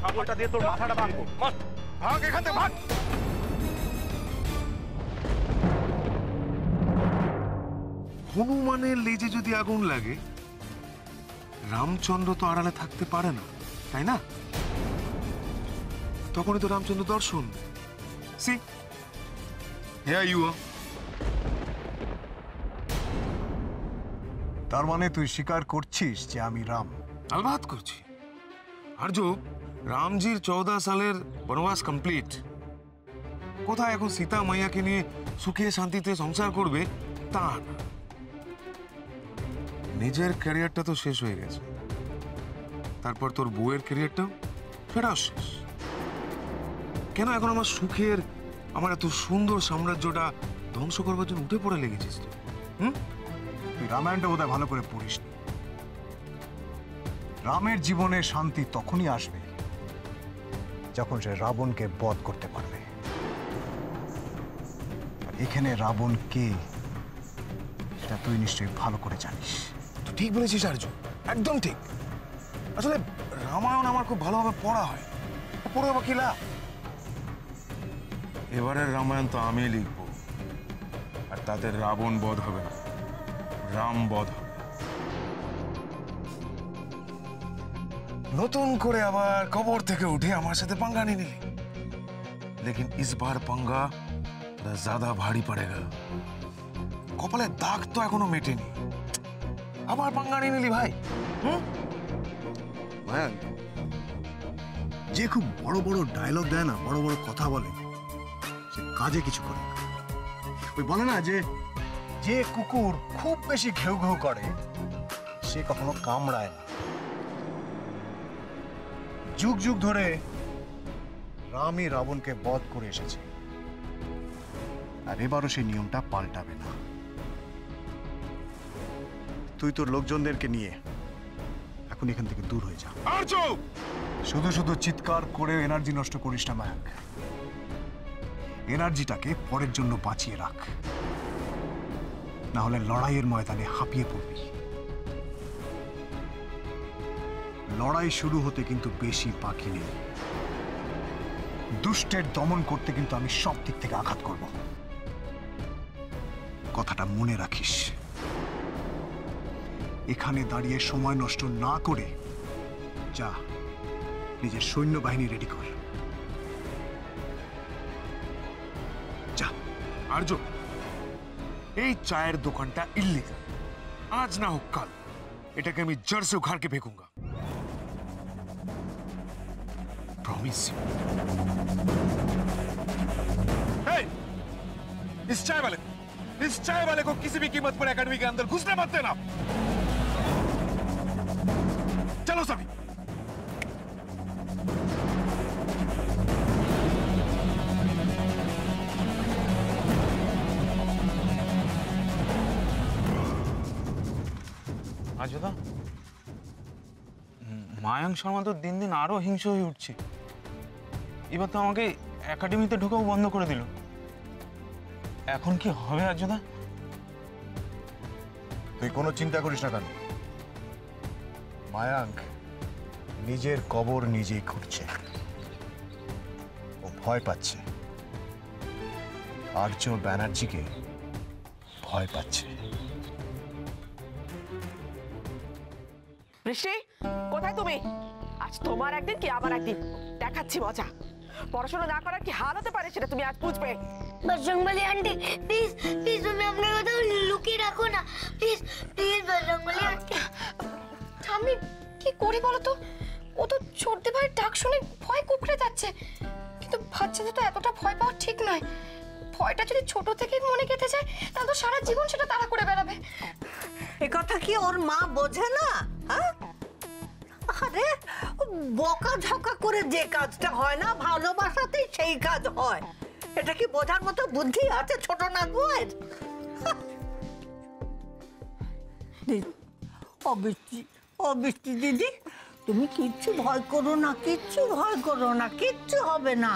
ছাগলটা দিয়ে তোর মাথাটা ভাঙবো। ভাগ এখান থেকে, ভাগ। হনুমানের লেজে যদি আগুন লাগে, রামচন্দ্র তো আড়ালে থাকতে পারে না, তাই না? তখনই তো রামচন্দ্র দর্শন। See here you are. তার মানে তুই স্বীকার করছিস যে আমি রাম? আলবাত করছি। আর্য, রামজির 14 সালের বনবাস কমপ্লিট। কোথায় এখন সীতা মাইয়াকে নিয়ে সুখে শান্তিতে সংসার করবে তা না। নিজের ক্যারিয়ারটা তো শেষ হয়ে গেছে, তারপর তোর বউয়ের ক্যারিয়ারটাও সেটাও শেষ। কেন এখন আমার সুখের, আমার এত সুন্দর সাম্রাজ্যটা ধ্বংস করবার জন্য উঠে পড়ে লেগেছিস তুই? তুই রামায়ণটা বোধহয় ভালো করে পড়িসনি। রামের জীবনে শান্তি তখনই আসবে যখন সে রাবণকে বধ করতে পারবে। এখানে রাবণ কে সেটা তুই নিশ্চয়ই ভালো করে জানিস। তুই ঠিক বলেছিস আর্য, একদম ঠিক। আসলে রামায়ণ আমার খুব ভালোভাবে পড়া হয়, পড়ে বা কি লাভ? এবারের রামায়ণ তো আমি লিখবো, আর তাতে রাবণ বধ হবে না, রাম বধ হবে। নতুন করে আবার কবর থেকে উঠে আমার সাথে পাঙ্গা নিয়ে নিলি, লেকিন ইস বার পাঙ্গা জ্যাদা ভারী পড়েগা। কপালে দাগ তো এখনো মেটেনি, আবার পাঙ্গা নিয়ে নিলি ভাই। মায়াঙ্ক, যে খুব বড় বড় ডায়লগ দেয় না, বড় বড় কথা বলে, সে কাজে কিছু করে না। ওই বলে না যে যে কুকুর খুব বেশি ঘেউ ঘেউ করে সে কখনো কামড়ায় না। যুগ যুগ ধরে রামই রাবণকে বধ করে এসেছে, আর এবারও সেই নিয়মটা পাল্টাবে না। তুই তোর লোকজনদেরকে নিয়ে এখন এখান থেকে দূর হয়ে যা। শুধু শুধু চিৎকার করে এনার্জি নষ্ট করিস না মায়াঙ্ক। এনার্জিটাকে পরের জন্য বাঁচিয়ে রাখ, না হলে লড়াইয়ের ময়দানে হাঁপিয়ে পড়বি। লড়াই শুরু হতে কিন্তু বেশি বাকি নেই। দুষ্টের দমন করতে কিন্তু আমি সব দিক থেকে আঘাত করব, কথাটা মনে রাখিস। এখানে দাঁড়িয়ে সময় নষ্ট না করে যা নিজের সৈন্যবাহিনী রেডি কর। যা। আর্য, এই চায়ের দোকানটা ইল্লিগাল, আজ না হোক কাল এটাকে আমি जड़ से उखाड़ के फेंकूंगा। प्रॉमिस। इस चाय वाले को किसी भी कीमत पर एकेडमी के अंदर घुसने मत देना। चलो सभी। আজদা, মায়াঙ্ক শর্মা তো দিন দিন আরো হিংস্র হয়ে উঠছে। এবার তো আমাকে একাডেমিতে ঢোকাও বন্ধ করে দিল। এখন কি হবে আজদা? তুই কোনো চিন্তা করিস না কেন, মায়াঙ্ক নিজের কবর নিজেই খুঁড়ছে। ও ভয় পাচ্ছে, আর্য ব্যানার্জিকে ভয় পাচ্ছে। বৃষ্টি, কোথায় তুমি? আজ তোমার একদিন কি আমার একদিন, দেখাচ্ছি মজা। পড়াশোনা না করার কি হাল হতে পারে সেটা তুমি আজ বুঝবে। বজরংবলী আন্টি, প্লিজ প্লিজ তুমি আপনার কথা লুকিয়ে রাখো না, প্লিজ প্লিজ বজরংবলী আন্টি। আমি কি করি বলো তো? ও তো ছোটদের ভাইয়ের ডাক শুনে ভয় কুকড়ে যাচ্ছে, কিন্তু বাচ্চাদের তো এতটা ভয় পাওয়া ঠিক নয়। ভয়টা যদি ছোট থেকে মনে গেঁথে যায় তাহলে তো সারা জীবন সেটা তাড়া করে বেড়াবে। এ কথা কি ওর মা বোঝে না? হ্যাঁ, আরে বকা ঝকা করে যে কাজটা হয় না, ভালোবাসাতেই সেই কাজ হয়। এটা কি বোঝার মতো বুদ্ধি আছে ছোট নাগুয়ের? অবৃষ্টি দিদি, তুমি কিচ্ছু ভয় করো না, কিচ্ছু ভয় করো না, কিচ্ছু হবে না।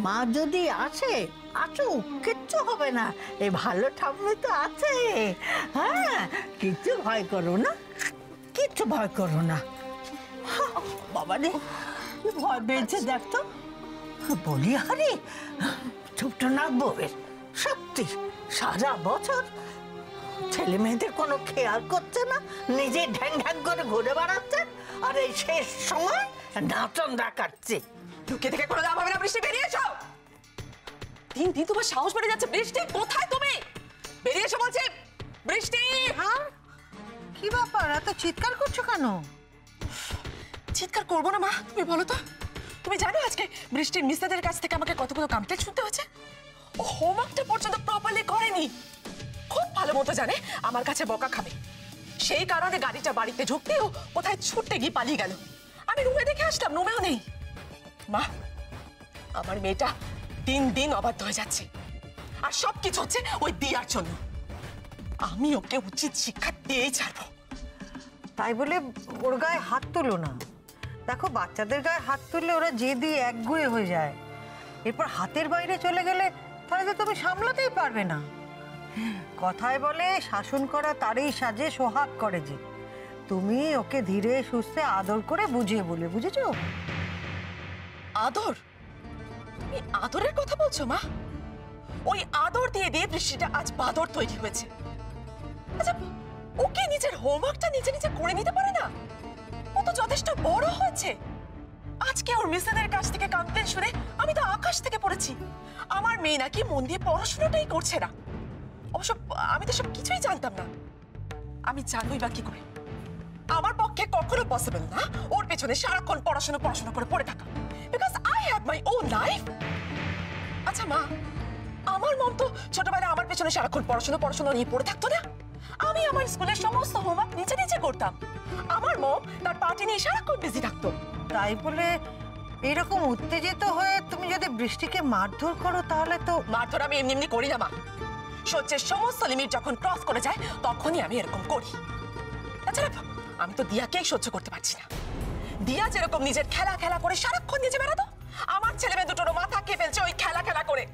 মা যদি আসে আসুক, কিচ্ছু হবে না। এই ভালো ঠাকুর তো আছে। হ্যাঁ, কিচ্ছু ভয় করো না, কিচ্ছু ভয় করো না। বাবা রে, কি ভয় পেয়েছে দেখতো। বলি হারি ছোট্ট নাক বউয়ের সত্যি সারা বছর ছেলে মেয়েদের কোনো খেয়াল করছে না, নিজে ঢ্যাং ঢ্যাং করে ঘুরে বেড়াচ্ছে, আর এই শেষ সময় নাটন দেখাচ্ছে। লুকিয়ে থেকে কোনো লাভ হবে না। বৃষ্টি, বেরিয়ে এসো। দিন দিন তোমার সাহস বেড়ে যাচ্ছে। বৃষ্টি, কোথায় তুমি? বেরিয়ে এসো বলছি। বৃষ্টি! হ্যাঁ, কি ব্যাপার এত চিৎকার করছো কেন? চিৎকার করবো না মা, তুমি বলো তো। তুমি জানো আজকে বৃষ্টির মিসেদের কাছ থেকে আমাকে কতগুলো কমপ্লেন্ট শুনতে হচ্ছে। ও হোমওয়ার্কটা পর্যন্ত প্রপারলি করেনি। খুব ভালো মতো জানে আমার কাছে বকা খাবে, সেই কারণে গাড়িটা বাড়িতে ঢুকতেও কোথায় ছুটতে গিয়ে পালিয়ে গেল। আমি রুমে দেখে আসলাম, রুমেও নেই। মা, আমার মেয়েটা দিন দিন অবাধ্য হয়ে যাচ্ছে, আর সবকিছু হচ্ছে ওই দিয়ার জন্য। আমি ওকে উচিত শিক্ষা দিয়েই ছাড়বো। তাই বলে ওর গায়ে হাত তোলো না। দেখো, বাচ্চাদের গায়ে হাত তুললে ওরা জেদি একগুঁয়ে হয়ে যায়, এরপর হাতের বাইরে চলে গেলে তাহলে তো তুমি সামলাতেই পারবে না। কথায় বলে শাসন করা তারই সাজে সোহাগ করে যে। তুমি ওকে ধীরে সুস্থে আদর করে বুঝিয়ে বলে, বুঝেছো? আদর? তুমি আদরের কথা বলছো মা? ওই আদর দিয়ে দিয়ে বৃষ্টিটা আজ বাদর তৈরি হয়েছে। আচ্ছা, ওকে নিজের হোমওয়ার্কটা নিজে নিজে করে নিতে পারে না? ও তো যথেষ্ট বড় হয়েছে। আজকে ওর মিসেদের কাছ থেকে কমপ্লেন শুনে আমি তো আকাশ থেকে পড়েছি। আমার মেয়ে নাকি মন দিয়ে পড়াশোনাটাই করছে না। অবশ্য আমি তো সব কিছুই জানতাম না। আমি জানবই বা কি করে? আমার পক্ষে কখনো পসিবল না ওর পেছনে সারাক্ষণ পড়াশোনা করে পড়ে থাকা, because I have my own life. আচ্ছা মা, আমার মম তো ছোটবেলায় আমার পেছনে সারাক্ষণ পড়াশোনা নিয়ে পড়ে থাকতো না। আমি আমার স্কুলের সমস্ত হোমওয়ার্ক নিজে নিজে করতাম। আমার মম তার পার্টি নিয়ে সারাক্ষণ বিজি থাকতো। তাই বলে এরকম উত্তেজিত হয়ে তুমি যদি বৃষ্টিকে মারধর করো তাহলে তো। মারধর আমি এমনি এমনি করি না মা। সহ্যের সমস্ত লিমিট যখন ক্রস করে যায় তখনই আমি এরকম করি। তাছাড়া আমি তো দিয়াকেই সহ্য করতে পারছি না। দিয়া যেরকম নিজের খেলা করে সারাক্ষণ নিজে বেড়াতো, আমার ছেলে মেয়ে দুটোর মাথা খেয়ে ফেলছে ওই খেলা করে।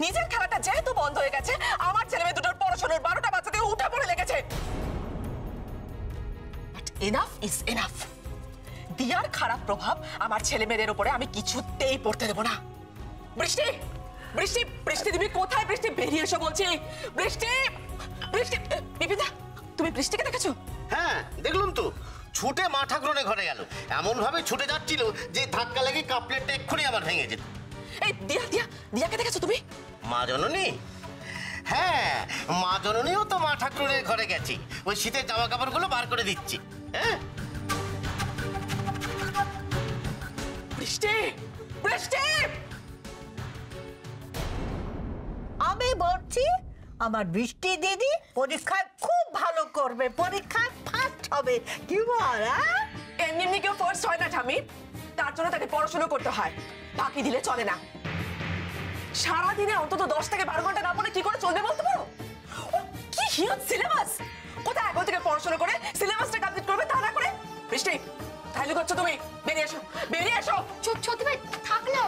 নিজের খেলাটা যেহেতু বন্ধ হয়ে গেছে, আমার ছেলে মেয়ে দুটোর পড়াশোনার 12টা বাচ্চাদের উঠে পড়ে লেগেছে। But enough is enough. দিয়ার খারাপ প্রভাব আমার ছেলে মেয়েদের উপরে আমি কিছুতেই পড়তে দেবো না। বৃষ্টি, বৃষ্টি, বৃষ্টি, তুমি কোথায়? বৃষ্টি, বেরিয়ে এসো বলছি। বৃষ্টি, বৃষ্টি। বিপিনদা, তুমি বৃষ্টিকে দেখেছো? হ্যাঁ, দেখলাম তো। ছুটে মা ঠাকুরনের ঘরে গেল, এমন ভাবে ছুটে যাচ্ছিল যে ধাক্কা লেগে কাপ প্লেটটা এক্ষুনি আমার ভেঙে যেত। এই দিয়াকে দেখেছো তুমি? মা জননী? হ্যাঁ, মা জননীও তো মা ঠাকুরনের ঘরে গেছে, ওই শীতের জামা কাপড়গুলো বার করে দিচ্ছি। হ্যাঁ, বৃষ্টি, বৃষ্টি। আমি বলছি আমার বৃষ্টি দিদি পরীক্ষায় খুব ভালো করবে, পরীক্ষায় ফার্স্ট হবে। কি বল? এমনি কেউ ফার্স্ট হয় না ঠামি, তার জন্য তাকে পড়াশোনা করতে হয়। বাকি দিলে চলে না। সারাদিনে অন্তত 10 থেকে 12 ঘন্টা না পড়ে কি করে চলবে বলতে পারো? ও কি হিউজ সিলেবাস! কোথায় এখন থেকে পড়াশোনা করে সিলেবাসটা কমপ্লিট করবে, তা না করে। বৃষ্টি, তাহলে করছো তুমি? বেরিয়ে এসো, বেরিয়ে এসো। ছোট ভাই থাক না,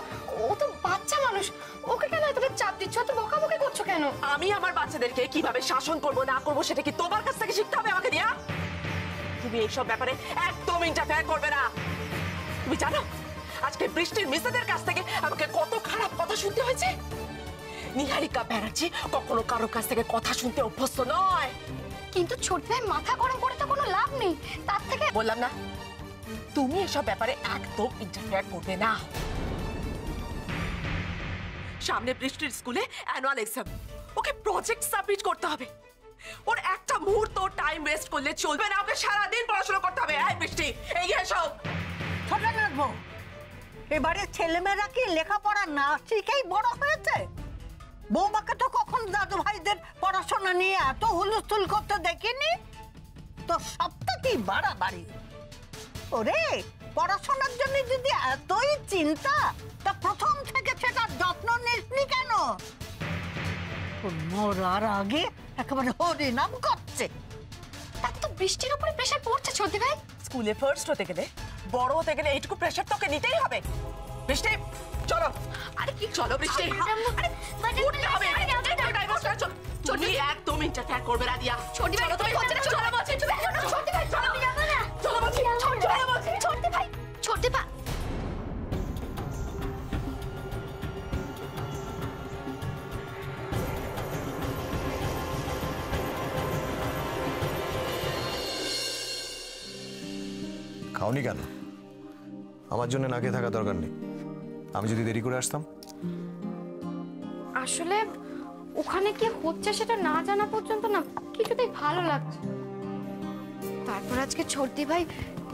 ও তো বাচ্চা মানুষ, ওকে কেন এতটা চাপ দিচ্ছ? এত বকাবকি করছো কেন? আমি আমার বাচ্চাদেরকে কিভাবে শাসন করবো না করবো সেটা কি তোমার কাছ থেকে শিখতে হবে আমাকে দিয়া? তুমি এইসব ব্যাপারে একদম ইন্টারফেয়ার করবে না। তুমি জানো আজকে বৃষ্টির মিসেদের কাছ থেকে আমাকে কত খারাপ কথা শুনতে হয়েছে? নিহারিকা ব্যানার্জি কখনো কারো কাছ থেকে কথা শুনতে অভ্যস্ত নয়। কিন্তু ছোট ভাই মাথা গরম করে তো কোনো লাভ নেই, তার থেকে বললাম না, তুমি এসব ব্যাপারে একদম ইন্টারফেয়ার করবে না। সামনে বৃষ্টির স্কুলে অ্যানুয়াল এক্সাম, ওকে প্রজেক্ট সাবমিট করতে হবে। ওর একটা মুহূর্ত টাইম ওয়েস্ট করলে চলবে না, ওকে সারাদিন পড়াশোনা করতে হবে। এই বৃষ্টি, এগিয়ে এসো। ছোট রাখবো, এবারে ছেলেমেয়েরা কি লেখাপড়া না শিখেই বড় হয়েছে? বৌমাকে তো কখন দাদু ভাইদের পড়াশোনা নিয়ে এত হুলস্থুল করতে দেখিনি তো। সবটা কি বাড়াবাড়ি? ওরে, পড়াশোনার জন্য যদি এতই চিন্তা, তা প্রথম থেকে সেটার যত্ন নিসনি কেন? মরার আগে একেবারে হরিনাম করছে। তার তো বৃষ্টির উপরে প্রেশার পড়ছে ছোট ভাই। স্কুলে ফার্স্ট হতে গেলে, বড় হতে গেলে এইটুকু প্রেশার তোকে নিতেই হবে। বৃষ্টি, চলো। আরে কি চলো বৃষ্টি? আরে উঠতে হবে। চলো, একদম ইন্টারফেয়ার করবে না দিয়া। ছোট ভাই তুমি হচ্ছে না, চলো বলছি। ছোট ভাই চলো বলছি। ছোট ভাই খাওনি কেন? আমার জন্য না খেয়ে থাকা দরকার নেই। আমি যদি দেরি করে আসতাম? আসলে ওখানে কি হচ্ছে সেটা না জানা পর্যন্ত না কিছুতেই ভালো লাগছে। তারপর আজকে ছোটদি ভাই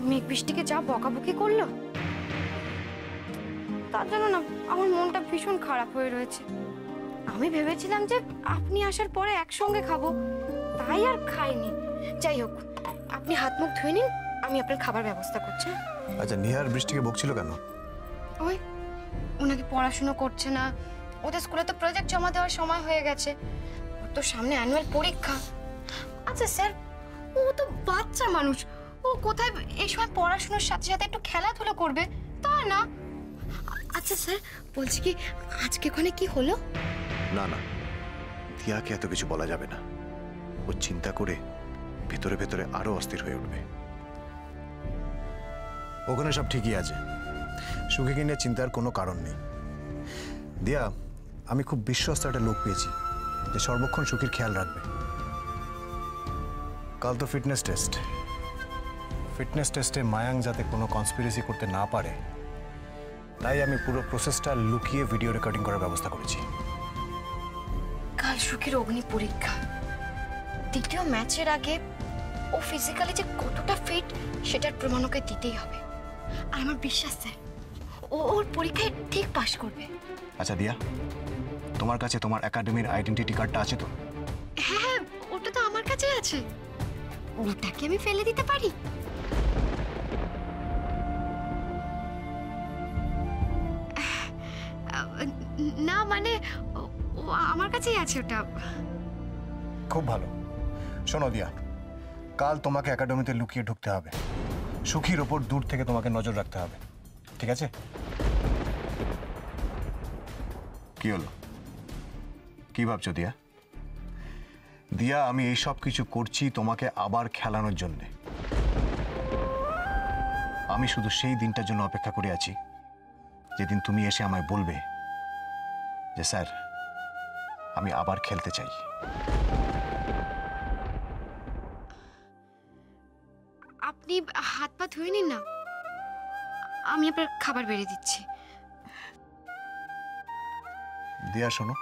মেঘ বৃষ্টিকে যা বকাবকি করলো, তার জন্য না আমার মনটা ভীষণ খারাপ হয়ে রয়েছে। আমি ভেবেছিলাম যে আপনি আসার পরে একসঙ্গে খাবো, তাই আর খাইনি। যাই হোক, আপনি হাত মুখ ধুয়ে নিন, আমি আপনার খাবার ব্যবস্থা করছি। আচ্ছা, নিহার বৃষ্টিকে বকছিল কেন? ওই ওনাকে পড়াশুনো করছে না, ওদের স্কুলে তো প্রজেক্ট জমা দেওয়ার সময় হয়ে গেছে, ওর তো সামনে অ্যানুয়াল পরীক্ষা। আচ্ছা স্যার, ও তো বাচ্চা মানুষ, ও কোথায় এই সময় পড়াশোনার সাথে সাথে একটু খেলাধুলো করবে, তা না। আচ্ছা স্যার, বলছি কি আজকে ওখানে কি হলো? না না, দিয়াকে এত কিছু বলা যাবে না। ও চিন্তা করে ভেতরে ভেতরে আরো অস্থির হয়ে উঠবে। ওখানে সব ঠিকই আছে, সুখীকে নিয়ে চিন্তার কোনো কারণ নেই। দিয়া, আমি খুব বিশ্বস্ত একটা লোক পেয়েছি যে সর্বক্ষণ সুখীর খেয়াল রাখবে। কাল তো ফিটনেস টেস্টে মায়াং যাতে কোনো কনস্পিরেসি করতে না পারে, তাই আমি পুরো প্রসেসটা লুকিয়ে ভিডিও রেকর্ডিং করার ব্যবস্থা করেছি। কাল সুখীর অগ্নি পরীক্ষা, দ্বিতীয় ম্যাচের আগে ও ফিজিক্যালি যে কতটা ফিট সেটার প্রমাণ ওকে দিতেই হবে। আর আমার বিশ্বাস স্যার, ও ওর পরীক্ষায় ঠিক পাশ করবে। আচ্ছা দিয়া, তোমার কাছে তোমার একাডেমির আইডেন্টিটি কার্ডটা আছে তো? হ্যাঁ হ্যাঁ, ওটা তো আমার কাছে আছে। ওটাকে আমি ফেলে দিতে পারি? না মানে আমার কাছেই আছে ওটা। খুব ভালো। শোনো দিয়া, কাল তোমাকে একাডেমিতে লুকিয়ে ঢুকতে হবে, সুখীর ওপর দূর থেকে তোমাকে নজর রাখতে হবে, ঠিক আছে? কি হলো, কি ভাবছো দিয়া? দিয়া, আমি এই সব কিছু করছি তোমাকে আবার খেলানোর জন্য। আমি শুধু সেই দিনটার জন্য অপেক্ষা করে আছি যেদিন তুমি এসে আমায় বলবে যে স্যার, আমি আবার খেলতে চাই। আপনি হাত পা ধুয়ে নিন না, আমি আপনার খাবার বেড়ে দিচ্ছি। দিয়া শোনো,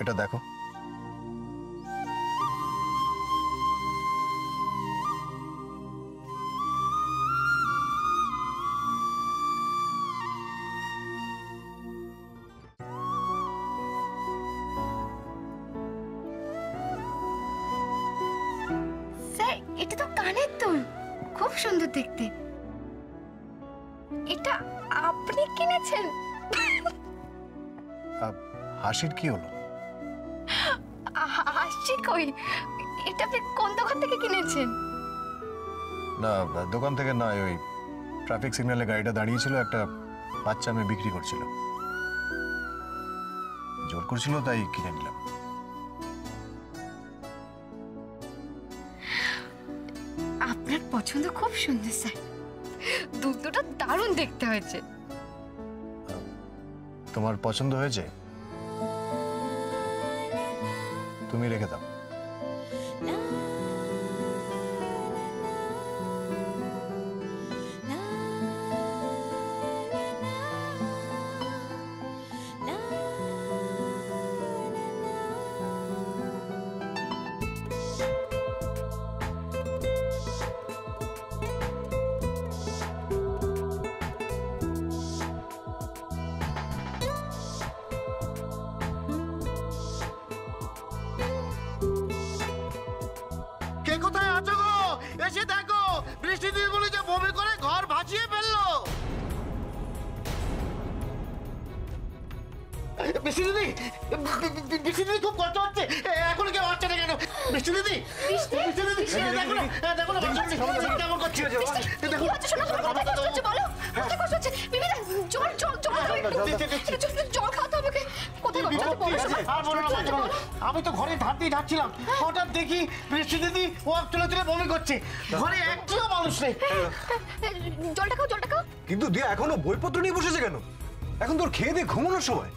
এটা দেখো। স্যার, এটা তো কানের দুল, খুব সুন্দর দেখতে। এটা আপনি কিনেছেন? হাসির কি হলো? হাসি কই, এটা আপনি কোন দোকান থেকে কিনেছেন? না, দোকান থেকে নয়, ওই ট্রাফিক সিগন্যালে গাড়িটা দাঁড়িয়েছিল, একটা বাচ্চা মেয়ে বিক্রি করছিল, জোর করছিল, তাই কিনে নিলাম। আপনার পছন্দ খুব সুন্দর স্যার, দুটোটা দারুণ দেখতে হয়েছে। তোমার পছন্দ হয়েছে? তুমি রেখে দাও। কে কোথায় আছো গো? এসে দেখো, বৃষ্টি দিয়ে বলে যে বমি করে ঘর ভাসিয়ে ফেললো। বৃষ্টি দিদি, বৃষ্টি দিদি খুব কষ্ট হচ্ছে, এখন কেউ আসছে না কেন? বৃষ্টি দিদি, বৃষ্টি দিদি, দেখো না, দেখো না, কেমন করছে? দেখো জল খাওয়াতে হবে। কোথায় আর বলো না মাঝে মাঝে। আমি তো ঘরে ধার দিয়ে ঢাকছিলাম, হঠাৎ দেখি বৃষ্টি দিদি ও তুলে তুলে বমি করছে। ঘরে একটিও মানুষ নেই। জলটা খাও, জলটা খাও। কিন্তু দিয়া এখনো বইপত্র নিয়ে বসেছে কেন? এখন তোর খেয়ে দিয়ে ঘুমানোর সময়।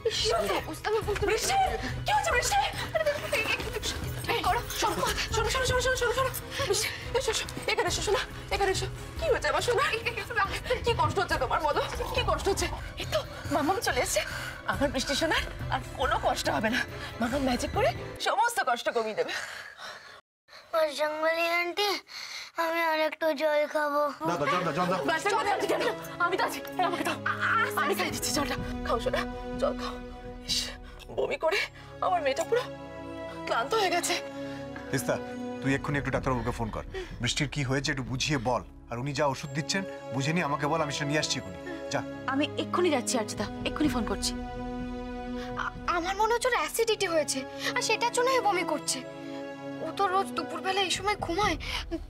বৃষ্টি কি হচ্ছে বৃষ্টি? শোনো শোনো শোনো শোনো শোনো শোনো বৃষ্টি, এসো এসো, এখানে এসো শোনা, এখানে এসো। কি হয়েছে আমার শোনা? কি কষ্ট হচ্ছে তোমার বলো? কি কষ্ট হচ্ছে? এই তো মামাম চলে এসেছে। আমার বৃষ্টি শোনার আর কোনো কষ্ট হবে না। মামাম ম্যাজিক করে সমস্ত কষ্ট কমিয়ে দেবে। জঙ্গলি আন্টি, আমি আর একটু জল খাবো। আমি তো আছি, আমাকে দাও, আমি খাই দিচ্ছি জলটা। খাও শোনা, জল খাও। ইস, বমি করে আমার মেয়েটা পুরো ক্লান্ত হয়ে গেছে। তিস্তা, তুই এক্ষুনি একটু ডাক্তারবাবুকে ফোন কর। বৃষ্টির কি হয়েছে একটু বুঝিয়ে বল, আর উনি যা ওষুধ দিচ্ছেন বুঝে নিয়ে আমাকে বল, আমি সেটা নিয়ে আসছি এক্ষুনি। যা। আমি এক্ষুনি যাচ্ছি আর্চিতা, এক্ষুনি ফোন করছি। আমার মনে হচ্ছে ওর অ্যাসিডিটি হয়েছে, আর সেটার জন্যই বমি করছে। ও তো রোজ দুপুরবেলা এই সময় ঘুমায়,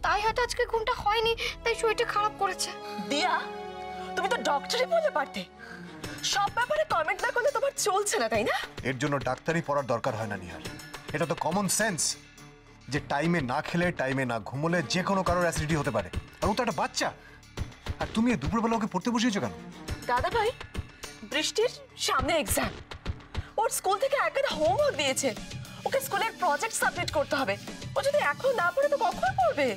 তাই হয়তো আজকে ঘুমটা হয়নি, তাই শরীরটা খারাপ করেছে। দিয়া, তুমি তো ডক্টরই বলে পারতে। সব ব্যাপারে কমেন্ট না করলে তোমার চলছে না, তাই না? এর জন্য ডাক্তারই পড়ার দরকার হয় না নিহার। এটা তো কমন সেন্স যে টাইমে না খেলে, টাইমে না ঘুমোলে যে কোনো কারোর অ্যাসিডিটি হতে পারে। আর ও তো একটা বাচ্চা, আর তুমি দুপুরবেলা ওকে পড়তে বসিয়েছো কেন? দাদা ভাই, বৃষ্টির সামনে এক্সাম, ওর স্কুল থেকে একটা হোমওয়ার্ক দিয়েছে, ওকে স্কুলের প্রজেক্ট সাবমিট করতে হবে। ও যদি এখন না পড়ে তো কখন পড়বে?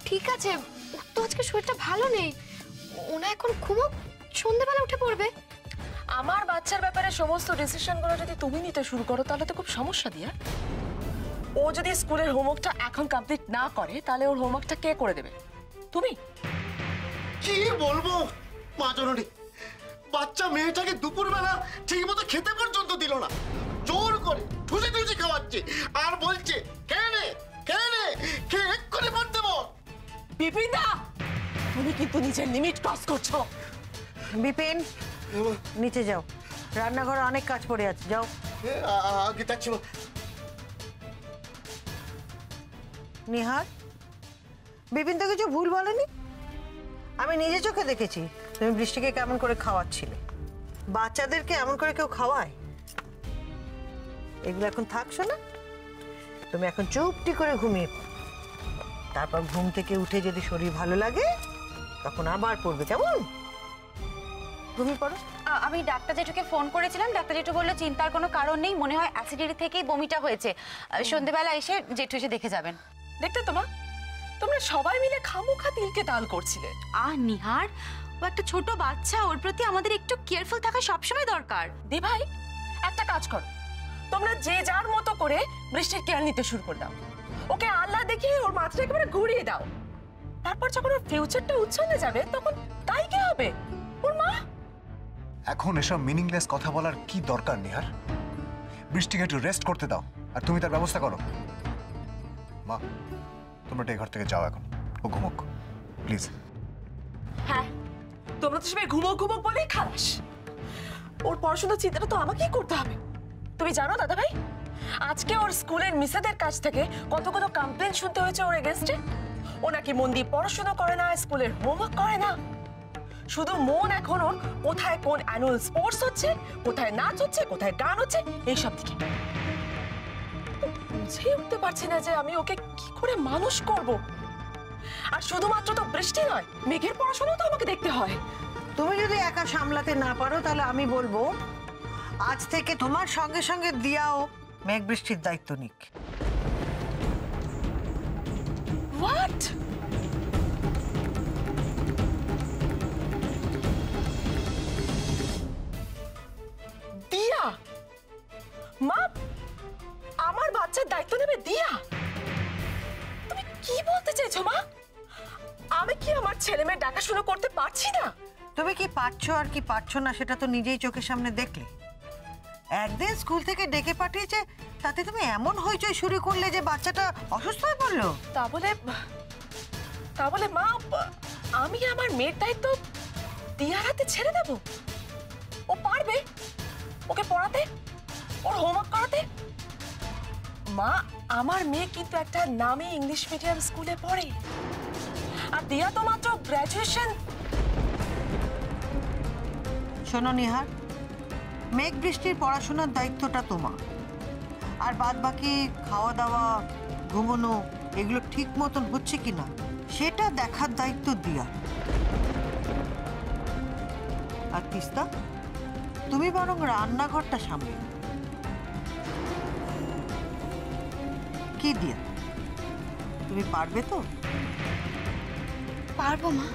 ঠিক আছে, ওর তো আজকে শরীরটা ভালো নেই, ওনা এখন ঘুমোক, সন্ধ্যাবেলা উঠে পড়বে। আমার বাচ্চার ব্যাপারে সমস্ত ডিসিশনগুলো যদি তুমি নিতে শুরু করো তাহলে তো খুব সমস্যা। দিয়া, ও যদি স্কুলের হোমওয়ার্কটা এখন কমপ্লিট না করে তাহলে ওর হোমওয়ার্কটা কে করে দেবে? তুমি? কি বলবো মা জননী, বাচ্চা মেয়েটাকে দুপুরবেলা ঠিক মতো খেতে পর্যন্ত দিল না, জোর করে ঠুসে ঠুসে খাওয়াচ্ছে আর বলছে খেয়ে নে, খেয়ে এক্ষুনি পড়তে বল। বিপিনদা, তুমি কিন্তু নিজের লিমিট ক্রস করছো। বিপিন, নিচে যাও, রান্নাঘরে অনেক কাজ পড়ে আছে, যাও। আগে যাচ্ছি। নিহার, বিপিন তো কিছু ভুল বলেনি। আমি নিজে চোখে দেখেছি তুমি বৃষ্টিকে কেমন করে খাওয়াচ্ছিলে। বাচ্চাদেরকে এমন করে কেউ খাওয়ায়? এগুলো এখন থাকছো না, তুমি এখন চুপটি করে ঘুমিয়ে পড়ো। তারপর ঘুম থেকে উঠে যদি শরীর ভালো লাগে তখন আবার পড়বে, কেমন? ঘুমিয়ে পড়ো। আমি ডাক্তার জেঠুকে ফোন করেছিলাম, ডাক্তার জেঠু বললো চিন্তার কোনো কারণ নেই, মনে হয় অ্যাসিডিটি থেকেই বমিটা হয়েছে। সন্ধ্যেবেলা এসে জেঠু এসে দেখে যাবেন। দেখতে তোমরা সবাই মিলে খামোখা তিলকে তাল করছিলে। নিহার, ও একটা ছোট বাচ্চা, ওর প্রতি আমাদের একটু কেয়ারফুল থাকা সবসময় দরকার। দি ভাই, একটা কাজ করো, তোমরা যে যার মতো করে বৃষ্টির কেয়ার নিতে শুরু করে দাও। ওকে আল্লাহ দেখিয়ে ওর মাথাটা একেবারে ঘুরিয়ে দাও। তারপর যখন ওর ফিউচারটা উচ্ছন্নে যাবে তখন তাই কি হবে? ওর মা। এখন এসব মিনিংলেস কথা বলার কি দরকার নিহার? বৃষ্টিকে একটু রেস্ট করতে দাও, আর তুমি তার ব্যবস্থা করো। মা, তোমরা এই ঘর থেকে যাও এখন, ও ঘুমোক প্লিজ। হ্যাঁ, তোমরা তো সবাই ঘুমো বলেই খালাস। ওর পড়াশোনার চিন্তাটা তো আমাকেই করতে হবে। তুমি জানো দাদা ভাই, আজকে ওর স্কুলের মিসেদের কাছ থেকে কতগুলো কমপ্লেন শুনতে হয়েছে ওর এগেইনস্টে। ও নাকি মন দিয়ে পড়াশোনা করে না, স্কুলের হোমওয়ার্ক করে না। শুধু মন এখন ওর কোথায় কোন অ্যানুয়াল স্পোর্টস হচ্ছে, কোথায় নাচ হচ্ছে, কোথায় গান হচ্ছে, এইসব দিকে। বুঝে উঠতে পারছি না যে আমি ওকে কি করে মানুষ করব। আর শুধুমাত্র তো বৃষ্টি নয়, মেঘের পড়াশোনাও তো আমাকে দেখতে হয়। তুমি যদি একা সামলাতে না পারো তাহলে আমি বলবো আজ থেকে তোমার সঙ্গে সঙ্গে দিয়াও মেঘ বৃষ্টির দায়িত্ব নিক। হোয়াট? দিয়া? মা, আমার বাচ্চার দায়িত্ব নেবে দিয়া? তুমি কি বলতে চাইছো মা? আমি কি আমার ছেলে মেয়ের দেখাশোনা করতে পারছি না? তুমি কি পারছো আর কি পারছো না সেটা তো নিজেই চোখের সামনে দেখলে। একদিন স্কুল থেকে ডেকে পাঠিয়েছে, তাতে তুমি এমন হইচই শুরু করলে যে বাচ্চাটা অসুস্থ হয়ে পড়লো। তা বলে মা, আমি আমার মেয়ের দায়িত্ব দিয়ার হাতে ছেড়ে দেব? ও পারবে ওকে পড়াতে, ওর হোমওয়ার্ক করাতে? মা, আমার মেয়ে কিন্তু একটা নামী ইংলিশ মিডিয়াম স্কুলে পড়ে, আর দিয়া তো মাত্র গ্র্যাজুয়েশন। শোনো নিহার, মেঘ বৃষ্টির পড়াশোনার দায়িত্বটা তোমার, আর বাদ বাকি খাওয়া দাওয়া, ঘুমানো এগুলো ঠিক মতন হচ্ছে কিনা সেটা দেখার দায়িত্ব দিয়া। আর তিস্তা, তুমি বরং রান্নাঘরটা সামলে। কি দিয়া, তুমি পারবে তো? পারবো মা।